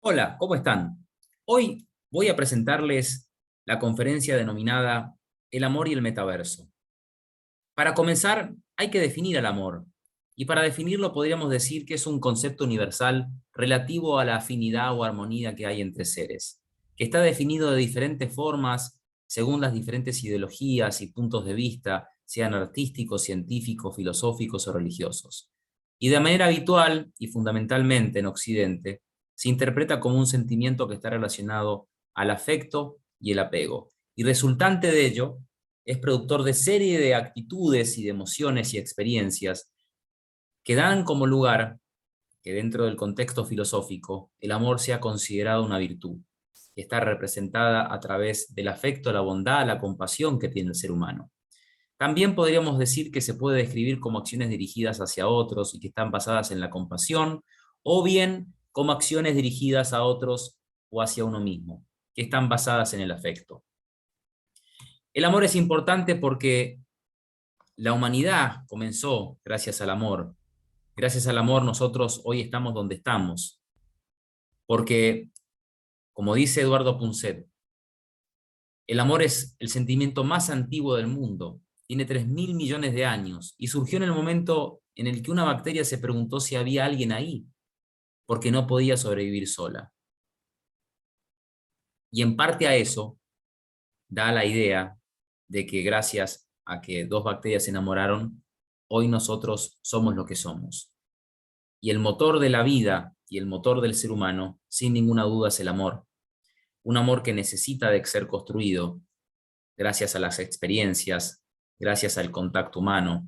Hola, ¿cómo están? Hoy voy a presentarles la conferencia denominada El amor y el metaverso. Para comenzar, hay que definir al amor. Y para definirlo podríamos decir que es un concepto universal relativo a la afinidad o armonía que hay entre seres, que está definido de diferentes formas según las diferentes ideologías y puntos de vista, sean artísticos, científicos, filosóficos o religiosos. Y de manera habitual y fundamentalmente en Occidente, se interpreta como un sentimiento que está relacionado al afecto y el apego. Y resultante de ello, es productor de serie de actitudes y de emociones y experiencias que dan como lugar que dentro del contexto filosófico el amor sea considerado una virtud, que está representada a través del afecto, la bondad, la compasión que tiene el ser humano. También podríamos decir que se puede describir como acciones dirigidas hacia otros y que están basadas en la compasión, o bien como acciones dirigidas a otros o hacia uno mismo, que están basadas en el afecto. El amor es importante porque la humanidad comenzó gracias al amor. Gracias al amor nosotros hoy estamos donde estamos. Porque, como dice Eduardo Punset, el amor es el sentimiento más antiguo del mundo. Tiene 3.000 millones de años y surgió en el momento en el que una bacteria se preguntó si había alguien ahí, porque no podía sobrevivir sola. Y en parte a eso da la idea de que gracias a que dos bacterias se enamoraron, hoy nosotros somos lo que somos. Y el motor de la vida y el motor del ser humano, sin ninguna duda, es el amor. Un amor que necesita de ser construido gracias a las experiencias, gracias al contacto humano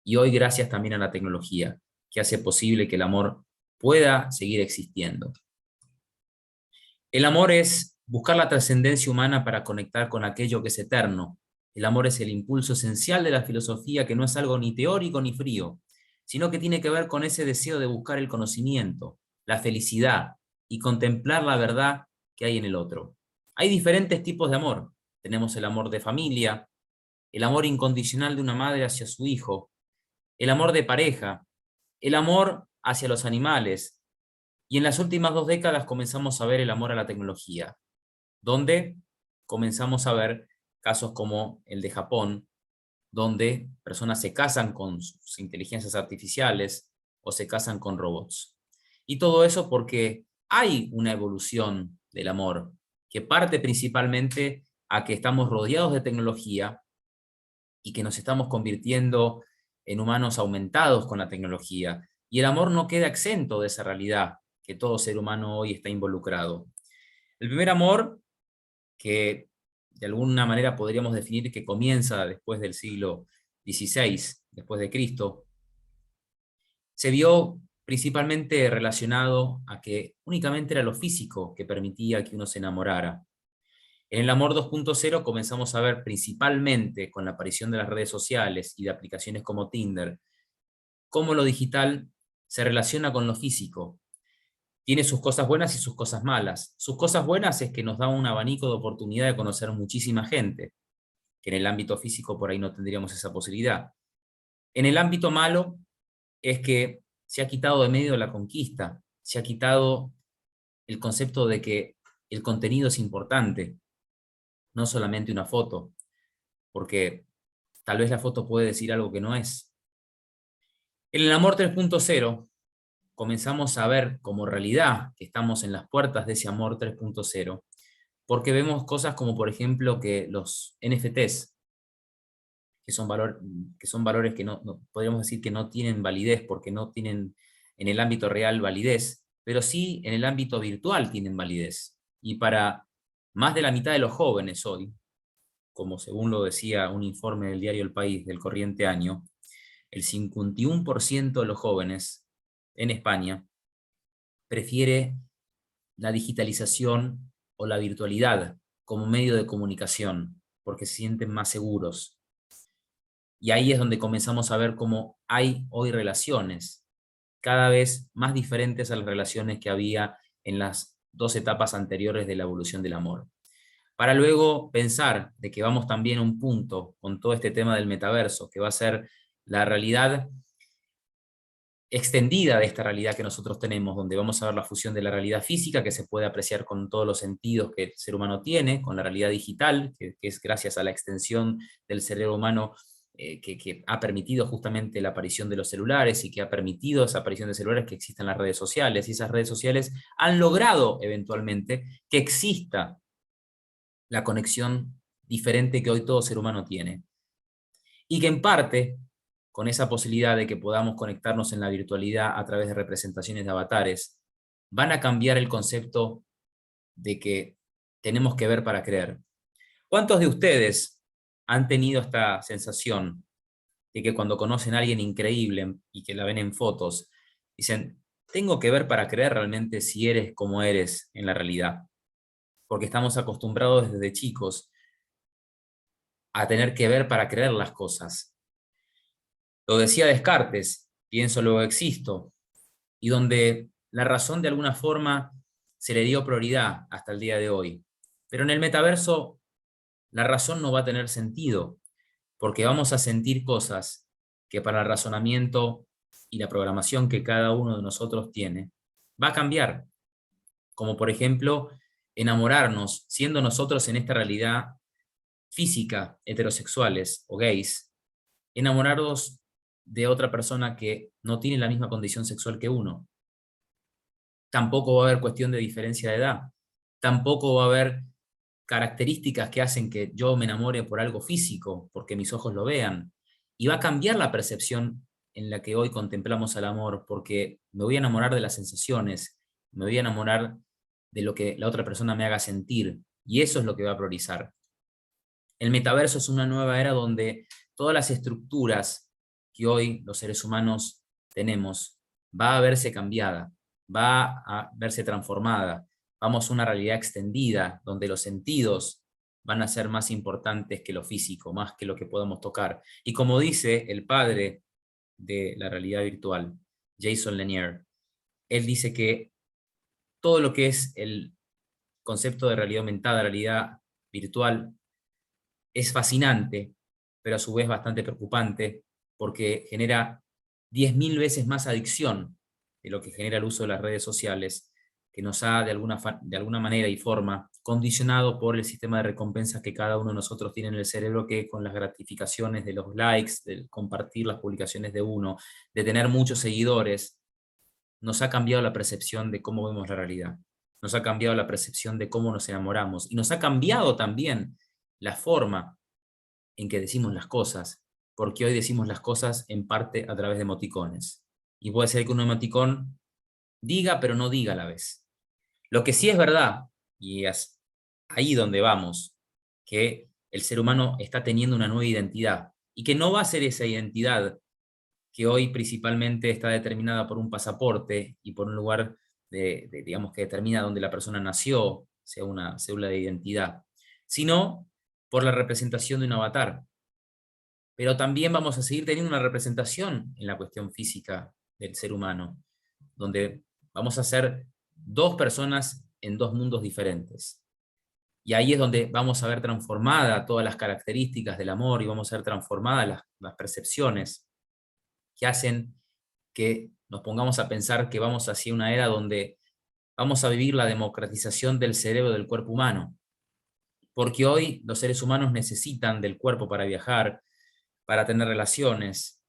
y hoy gracias también a la tecnología, que hace posible que el amor pueda seguir existiendo. El amor es buscar la trascendencia humana para conectar con aquello que es eterno. El amor es el impulso esencial de la filosofía, que no es algo ni teórico ni frío, sino que tiene que ver con ese deseo de buscar el conocimiento, la felicidad y contemplar la verdad que hay en el otro. Hay diferentes tipos de amor. Tenemos el amor de familia, el amor incondicional de una madre hacia su hijo, el amor de pareja, el amor hacia los animales, y en las últimas 2 décadas comenzamos a ver el amor a la tecnología, donde comenzamos a ver casos como el de Japón, donde personas se casan con sus inteligencias artificiales o se casan con robots. Y todo eso porque hay una evolución del amor que parte principalmente a que estamos rodeados de tecnología y que nos estamos convirtiendo en humanos aumentados con la tecnología. Y el amor no queda exento de esa realidad que todo ser humano hoy está involucrado. El primer amor, que de alguna manera podríamos definir que comienza después del siglo XVI, después de Cristo, se vio principalmente relacionado a que únicamente era lo físico que permitía que uno se enamorara. En el amor 2.0 comenzamos a ver principalmente con la aparición de las redes sociales y de aplicaciones como Tinder, cómo lo digital se relaciona con lo físico. Tiene sus cosas buenas y sus cosas malas. Sus cosas buenas es que nos da un abanico de oportunidad de conocer muchísima gente, que en el ámbito físico por ahí no tendríamos esa posibilidad. En el ámbito malo es que se ha quitado de medio la conquista, se ha quitado el concepto de que el contenido es importante, no solamente una foto, porque tal vez la foto puede decir algo que no es. En el amor 3.0 comenzamos a ver como realidad que estamos en las puertas de ese amor 3.0, porque vemos cosas como, por ejemplo, que los NFTs, que son valores que podríamos decir que no tienen validez, porque no tienen en el ámbito real validez, pero sí en el ámbito virtual tienen validez. Y para más de la mitad de los jóvenes hoy, como según lo decía un informe del diario El País del corriente año, el 51% de los jóvenes en España prefiere la digitalización o la virtualidad como medio de comunicación, porque se sienten más seguros. Y ahí es donde comenzamos a ver cómo hay hoy relaciones cada vez más diferentes a las relaciones que había en las 2 etapas anteriores de la evolución del amor. Para luego pensar de que vamos también a un punto con todo este tema del metaverso, que va a ser la realidad extendida de esta realidad que nosotros tenemos, donde vamos a ver la fusión de la realidad física, que se puede apreciar con todos los sentidos que el ser humano tiene, con la realidad digital, que es gracias a la extensión del cerebro humano que ha permitido justamente la aparición de los celulares y que ha permitido esa aparición de celulares que existan las redes sociales, y esas redes sociales han logrado eventualmente que exista la conexión diferente que hoy todo ser humano tiene. Y que en parte, con esa posibilidad de que podamos conectarnos en la virtualidad a través de representaciones de avatares, van a cambiar el concepto de que tenemos que ver para creer. ¿Cuántos de ustedes han tenido esta sensación de que cuando conocen a alguien increíble y que la ven en fotos, dicen, tengo que ver para creer realmente si eres como eres en la realidad? Porque estamos acostumbrados desde chicos a tener que ver para creer las cosas. Lo decía Descartes, pienso luego existo, y donde la razón de alguna forma se le dio prioridad hasta el día de hoy. Pero en el metaverso la razón no va a tener sentido, porque vamos a sentir cosas que para el razonamiento y la programación que cada uno de nosotros tiene, va a cambiar. Como por ejemplo, enamorarnos, siendo nosotros en esta realidad física, heterosexuales o gays, enamorarnos de otra persona que no tiene la misma condición sexual que uno. Tampoco va a haber cuestión de diferencia de edad. Tampoco va a haber características que hacen que yo me enamore por algo físico, porque mis ojos lo vean. Y va a cambiar la percepción en la que hoy contemplamos al amor, porque me voy a enamorar de las sensaciones, me voy a enamorar de lo que la otra persona me haga sentir, y eso es lo que va a priorizar. El metaverso es una nueva era donde todas las estructuras que hoy los seres humanos tenemos va a verse cambiada, va a verse transformada. Vamos a una realidad extendida donde los sentidos van a ser más importantes que lo físico, más que lo que podamos tocar. Y como dice el padre de la realidad virtual, Jason Lanier, él dice que todo lo que es el concepto de realidad aumentada, realidad virtual, es fascinante, pero a su vez bastante preocupante, porque genera 10.000 veces más adicción de lo que genera el uso de las redes sociales, que nos ha de alguna manera y forma condicionado por el sistema de recompensas que cada uno de nosotros tiene en el cerebro, que con las gratificaciones de los likes, de compartir las publicaciones de uno, de tener muchos seguidores, nos ha cambiado la percepción de cómo vemos la realidad, nos ha cambiado la percepción de cómo nos enamoramos, y nos ha cambiado también la forma en que decimos las cosas, porque hoy decimos las cosas en parte a través de emoticones. Y puede ser que un emoticón diga, pero no diga a la vez. Lo que sí es verdad, y es ahí donde vamos, que el ser humano está teniendo una nueva identidad, y que no va a ser esa identidad que hoy principalmente está determinada por un pasaporte y por un lugar digamos, que determina dónde la persona nació, sea una cédula de identidad, sino por la representación de un avatar. Pero también vamos a seguir teniendo una representación en la cuestión física del ser humano, donde vamos a ser dos personas en dos mundos diferentes. Y ahí es donde vamos a ver transformadas todas las características del amor, y vamos a ver transformadas las percepciones que hacen que nos pongamos a pensar que vamos hacia una era donde vamos a vivir la democratización del cerebro del cuerpo humano. Porque hoy los seres humanos necesitan del cuerpo para viajar, para tener relaciones,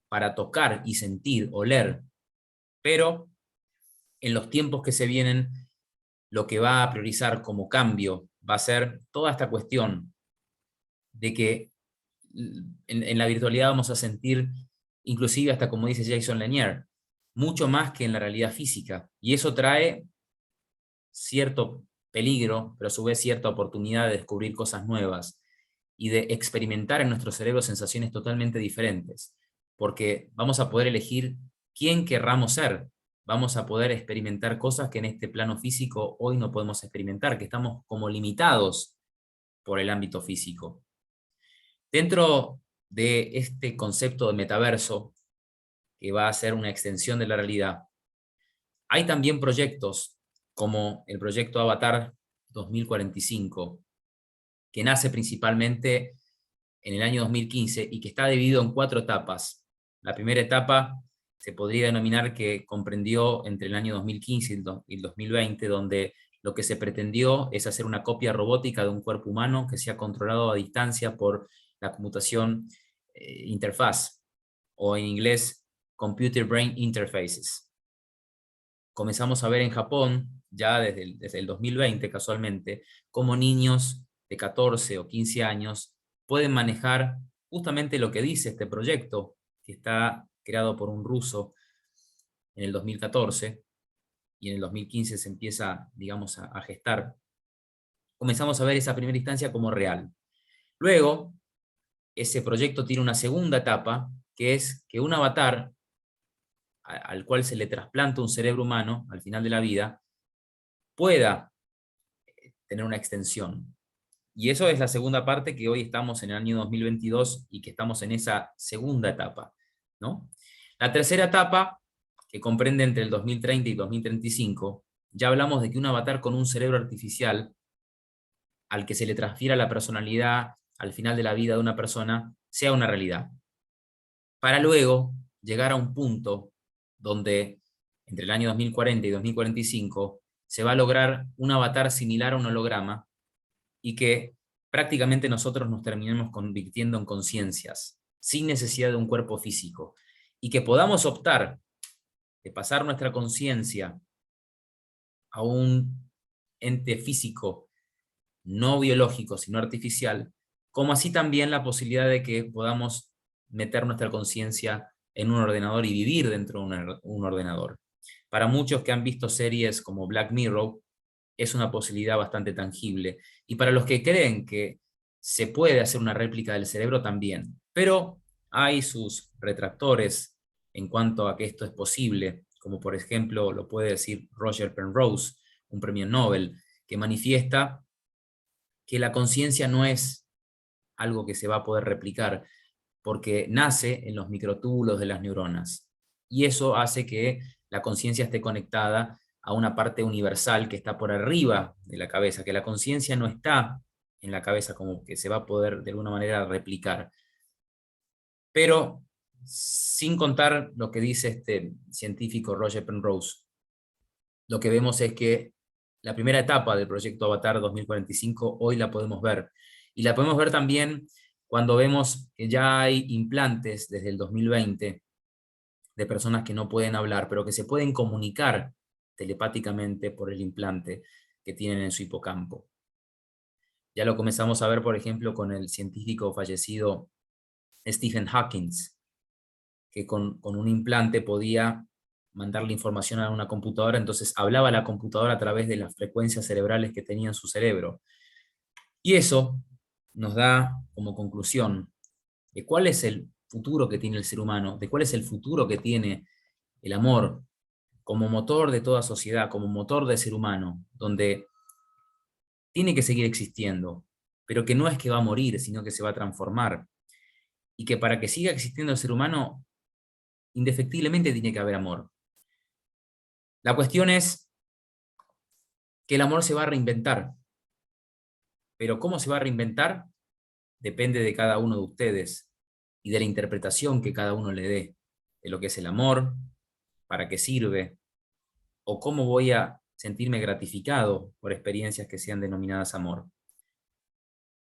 para tocar y sentir, oler. Pero en los tiempos que se vienen, lo que va a priorizar como cambio va a ser toda esta cuestión de que en la virtualidad vamos a sentir, inclusive hasta como dice Jason Lanier, mucho más que en la realidad física. Y eso trae cierto peligro, pero a su vez cierta oportunidad de descubrir cosas nuevas y de experimentar en nuestro cerebro sensaciones totalmente diferentes, porque vamos a poder elegir quién querramos ser, vamos a poder experimentar cosas que en este plano físico hoy no podemos experimentar, que estamos como limitados por el ámbito físico. Dentro de este concepto de metaverso, que va a ser una extensión de la realidad, hay también proyectos como el proyecto Avatar 2045, que nace principalmente en el año 2015 y que está dividido en 4 etapas. La primera etapa se podría denominar que comprendió entre el año 2015 y el 2020, donde lo que se pretendió es hacer una copia robótica de un cuerpo humano que sea controlado a distancia por la computación interfaz, o en inglés, Computer Brain Interfaces. Comenzamos a ver en Japón, ya desde el 2020 casualmente, cómo niños de 14 o 15 años pueden manejar justamente lo que dice este proyecto, que está creado por un ruso en el 2014, y en el 2015 se empieza, digamos, a gestar. Comenzamos a ver esa primera instancia como real. Luego, ese proyecto tiene una segunda etapa, que es que un avatar al cual se le trasplanta un cerebro humano al final de la vida, pueda tener una extensión. Y eso es la segunda parte, que hoy estamos en el año 2022 y que estamos en esa segunda etapa, ¿no? La tercera etapa, que comprende entre el 2030 y 2035, ya hablamos de que un avatar con un cerebro artificial al que se le transfiera la personalidad al final de la vida de una persona sea una realidad. Para luego llegar a un punto donde entre el año 2040 y 2045 se va a lograr un avatar similar a un holograma y que prácticamente nosotros nos terminemos convirtiendo en conciencias, sin necesidad de un cuerpo físico, y que podamos optar de pasar nuestra conciencia a un ente físico, no biológico, sino artificial, como así también la posibilidad de que podamos meter nuestra conciencia en un ordenador y vivir dentro de un ordenador. Para muchos que han visto series como Black Mirror, es una posibilidad bastante tangible. Y para los que creen que se puede hacer una réplica del cerebro también. Pero hay sus retractores en cuanto a que esto es posible, como por ejemplo lo puede decir Roger Penrose, un premio Nobel, que manifiesta que la conciencia no es algo que se va a poder replicar, porque nace en los microtúbulos de las neuronas. Y eso hace que la conciencia esté conectada a una parte universal que está por arriba de la cabeza, que la conciencia no está en la cabeza como que se va a poder de alguna manera replicar. Pero sin contar lo que dice este científico Roger Penrose, lo que vemos es que la primera etapa del proyecto Avatar 2045 hoy la podemos ver. Y la podemos ver también cuando vemos que ya hay implantes desde el 2020 de personas que no pueden hablar, pero que se pueden comunicar telepáticamente por el implante que tienen en su hipocampo. Ya lo comenzamos a ver, por ejemplo, con el científico fallecido Stephen Hawking, que con un implante podía mandarle información a una computadora, entonces hablaba a la computadora a través de las frecuencias cerebrales que tenía en su cerebro. Y eso nos da como conclusión de cuál es el futuro que tiene el ser humano, de cuál es el futuro que tiene el amor como motor de toda sociedad, como motor del ser humano, donde tiene que seguir existiendo, pero que no es que va a morir, sino que se va a transformar. Y que para que siga existiendo el ser humano, indefectiblemente tiene que haber amor. La cuestión es que el amor se va a reinventar, pero ¿cómo se va a reinventar? Depende de cada uno de ustedes y de la interpretación que cada uno le dé de lo que es el amor, para qué sirve, o cómo voy a sentirme gratificado por experiencias que sean denominadas amor.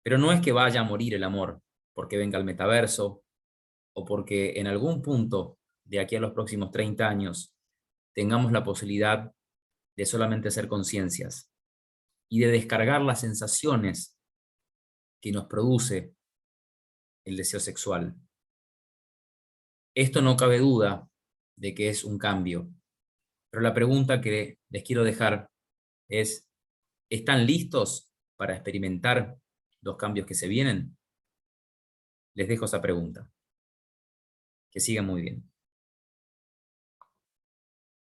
Pero no es que vaya a morir el amor porque venga el metaverso o porque en algún punto de aquí a los próximos 30 años tengamos la posibilidad de solamente ser conciencias y de descargar las sensaciones que nos produce el deseo sexual. Esto no cabe duda de que es un cambio, pero la pregunta que les quiero dejar es, ¿están listos para experimentar los cambios que se vienen? Les dejo esa pregunta. Que sigan muy bien.